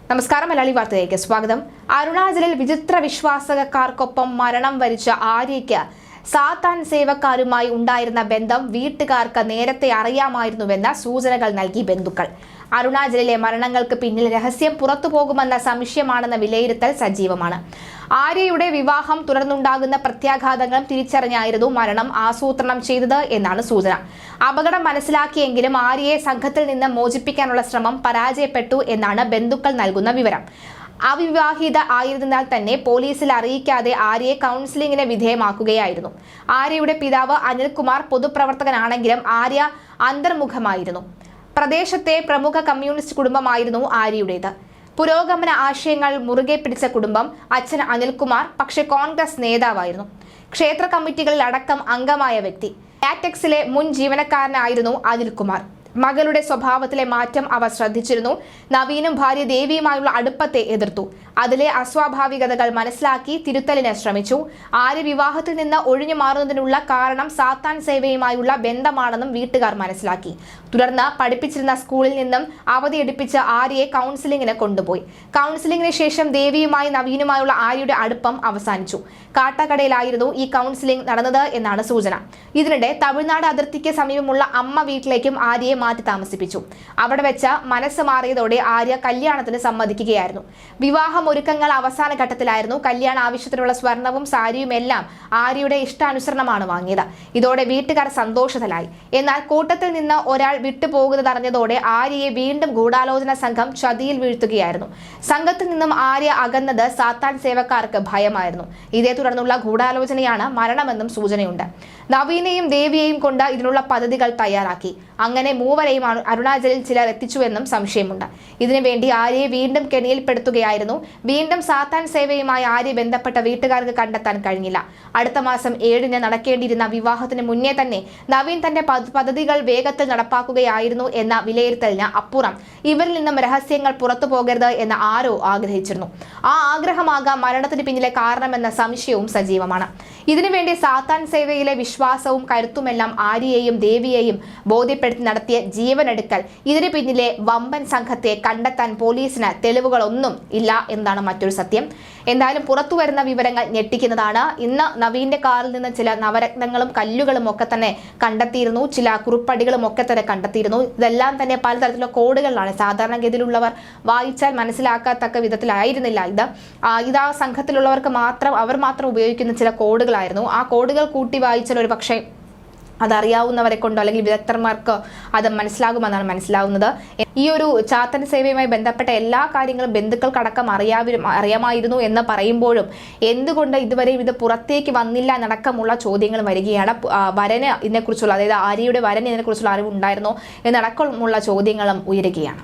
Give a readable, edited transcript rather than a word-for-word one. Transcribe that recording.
നമസ്കാരം. മലയാളി വാർത്തയിലേക്ക് സ്വാഗതം. അരുണാചലിൽ വിചിത്ര വിശ്വാസക്കാർക്കൊപ്പം മരണം വരിച്ച ആര്യയ്ക്ക് സാത്താൻ സേവക്കാരുമായി ഉണ്ടായിരുന്ന ബന്ധം വീട്ടുകാർക്ക് നേരത്തെ അറിയാമായിരുന്നുവെന്ന സൂചനകൾ നൽകി ബന്ധുക്കൾ. അരുണാചലിലെ മരണങ്ങൾക്ക് പിന്നിൽ രഹസ്യം പുറത്തുപോകുമെന്ന സംശയമാണെന്ന വിലയിരുത്തൽ സജീവമാണ്. ആര്യയുടെ വിവാഹം തുടർന്നുണ്ടാകുന്ന പ്രത്യാഘാതങ്ങളും തിരിച്ചറിഞ്ഞായിരുന്നു മരണം ആസൂത്രണം ചെയ്തത് എന്നാണ് സൂചന. അപകടം മനസ്സിലാക്കിയെങ്കിലും ആര്യയെ സംഘത്തിൽ നിന്ന് മോചിപ്പിക്കാനുള്ള ശ്രമം പരാജയപ്പെട്ടു എന്നാണ് ബന്ധുക്കൾ നൽകുന്ന വിവരം. അവിവാഹിത ആയിരുന്നാൽ തന്നെ പോലീസിൽ അറിയിക്കാതെ ആര്യയെ കൗൺസിലിംഗിന് വിധേയമാക്കുകയായിരുന്നു. ആര്യയുടെ പിതാവ് അനിൽകുമാർ പൊതുപ്രവർത്തകനാണെങ്കിലും ആര്യ അന്തർമുഖമായിരുന്നു. പ്രദേശത്തെ പ്രമുഖ കമ്മ്യൂണിസ്റ്റ് കുടുംബമായിരുന്നു ആര്യയുടേത്. പുരോഗമന ആശയങ്ങൾ മുറുകെ പിടിച്ച കുടുംബം. അച്ഛൻ അനിൽകുമാർ പക്ഷേ കോൺഗ്രസ് നേതാവായിരുന്നു. ക്ഷേത്ര കമ്മിറ്റികളിൽ അടക്കം അംഗമായ വ്യക്തി. ലാറ്റക്സിലെ മുൻ ജീവനക്കാരനായിരുന്നു അനിൽകുമാർ. മകളുടെ സ്വഭാവത്തിലെ മാറ്റം അവർ ശ്രദ്ധിച്ചിരുന്നു. നവീനും ഭാര്യ ദേവിയുമായുള്ള അടുപ്പത്തെ എതിർത്തു. അതിലെ അസ്വാഭാവികതകൾ മനസ്സിലാക്കി തിരുത്തലിന് ശ്രമിച്ചു. ആര്യ വിവാഹത്തിൽ നിന്ന് ഒഴിഞ്ഞു മാറുന്നതിനുള്ള കാരണം സാത്താൻ സേവയുമായുള്ള ബന്ധമാണെന്നും വീട്ടുകാർ മനസ്സിലാക്കി. തുടർന്ന് പഠിപ്പിച്ചിരുന്ന സ്കൂളിൽ നിന്നും അവധിയെടുപ്പിച്ച് ആര്യയെ കൗൺസിലിംഗിന് കൊണ്ടുപോയി. കൗൺസിലിംഗിന് ശേഷം ദേവിയുമായി നവീനുമായുള്ള ആര്യയുടെ അടുപ്പം അവസാനിച്ചു. കാട്ടക്കടയിലായിരുന്നു ഈ കൗൺസിലിംഗ് നടന്നത് എന്നാണ് സൂചന. ഇതിനിടെ തമിഴ്നാട് അതിർത്തിക്ക് സമീപമുള്ള അമ്മ വീട്ടിലേക്കും ആര്യയെ മാറ്റി താമസിപ്പിച്ചു. അവിടെ വെച്ച് മനസ്സ് മാറിയതോടെ ആര്യ കല്യാണത്തിന് സമ്മതിക്കുകയായിരുന്നു. വിവാഹം ഒരുക്കങ്ങൾ അവസാന ഘട്ടത്തിലായിരുന്നു. കല്യാണ ആവശ്യത്തിനുള്ള സ്വർണവും സാരിയും എല്ലാം ആര്യയുടെ ഇഷ്ടാനുസരണമാണ് വാങ്ങിയത്. ഇതോടെ വീട്ടുകാർ സന്തോഷത്തിലായി. എന്നാൽ കൂട്ടത്തിൽ നിന്ന് ഒരാൾ വിട്ടുപോകുന്നതറിഞ്ഞതോടെ ആര്യയെ വീണ്ടും ഗൂഢാലോചന സംഘം ചതിയിൽ വീഴ്ത്തുകയായിരുന്നു. സംഘത്തിൽ നിന്നും ആര്യ അകന്നത് സാത്താൻ സേവക്കാർക്ക് ഭയമായിരുന്നു. ഇതേ തുടർന്നുള്ള ഗൂഢാലോചനയാണ് മരണമെന്നും സൂചനയുണ്ട്. നവീനെയും ദേവിയെയും കൊണ്ട് ഇതിനുള്ള പദ്ധതികൾ തയ്യാറാക്കി. അങ്ങനെ മൂവരെയും അരുണാചലിൽ ചിലർ എത്തിച്ചുവെന്നും സംശയമുണ്ട്. ഇതിനുവേണ്ടി ആര്യയെ വീണ്ടും കെണിയിൽപ്പെടുത്തുകയായിരുന്നു. വീണ്ടും സാത്താൻ സേവയുമായി ആര്യ ബന്ധപ്പെട്ട വീട്ടുകാർക്ക് കണ്ടെത്താൻ കഴിഞ്ഞില്ല. അടുത്ത മാസം 7-ന് നടക്കേണ്ടിയിരുന്ന വിവാഹത്തിന് മുന്നേ തന്നെ നവീൻ തന്റെ പദ്ധതികൾ വേഗത്തിൽ നടപ്പാക്കുകയായിരുന്നു എന്ന വിലയിരുത്തലിന് അപ്പുറം ഇവരിൽ നിന്നും രഹസ്യങ്ങൾ പുറത്തു പോകരുത് എന്ന് ആരോ ആഗ്രഹിച്ചിരുന്നു. ആ ആഗ്രഹമാകാം മരണത്തിന് പിന്നിലെ കാരണമെന്ന സംശയവും സജീവമാണ്. ഇതിനുവേണ്ടി സാത്താൻ സേവയിലെ വിശ്വാസവും കരുത്തുമെല്ലാം ആര്യയെയും ദേവിയെയും ബോധ്യപ്പെടുത്തി നടത്തിയ ജീവനെടുക്കൽ. ഇതിന് പിന്നിലെ വമ്പൻ സംഘത്തെ കണ്ടെത്താൻ പോലീസിന് തെളിവുകളൊന്നും ഇല്ല എന്നതാണ് മറ്റൊരു സത്യം. എന്തായാലും പുറത്തു വരുന്ന വിവരങ്ങൾ ഞെട്ടിക്കുന്നതാണ്. ഇന്ന് നവീന്റെ കാറിൽ നിന്ന് ചില നവരത്നങ്ങളും കല്ലുകളും ഒക്കെ തന്നെ കണ്ടെത്തിയിരുന്നു. ചില കുറിപ്പടികളും ഒക്കെ തന്നെ കണ്ടെത്തിയിരുന്നു. ഇതെല്ലാം തന്നെ പലതരത്തിലുള്ള കോഡുകളിലാണ്. സാധാരണഗതിയിലുള്ളവർ വായിച്ചാൽ മനസ്സിലാക്കത്തക്ക വിധത്തിലായിരുന്നില്ല ഇത്. ഇതാ സംഘത്തിലുള്ളവർക്ക് അവർ മാത്രം ഉപയോഗിക്കുന്ന ചില കോഡുകളായിരുന്നു. ആ കോഡുകൾ കൂട്ടി വായിച്ചാൽ ഒരു പക്ഷേ അതറിയാവുന്നവരെ കൊണ്ടോ അല്ലെങ്കിൽ വിദഗ്ധന്മാർക്ക് അത് മനസ്സിലാകുമെന്നാണ് മനസ്സിലാവുന്നത്. ഈ ഒരു ചാത്തൻ സേവയുമായി ബന്ധപ്പെട്ട എല്ലാ കാര്യങ്ങളും ബന്ധുക്കൾക്കടക്കം അറിയാമായിരുന്നു എന്ന് പറയുമ്പോഴും എന്തുകൊണ്ട് ഇതുവരെയും ഇത് പുറത്തേക്ക് വന്നില്ല എന്നടക്കമുള്ള ചോദ്യങ്ങൾ വരികയാണ്. വരന് ഇതിനെക്കുറിച്ചുള്ള, അതായത് ആര്യയുടെ വരന് ഇതിനെക്കുറിച്ചുള്ള അറിവുണ്ടായിരുന്നോ എന്നടക്കമുള്ള ചോദ്യങ്ങളും ഉയരുകയാണ്.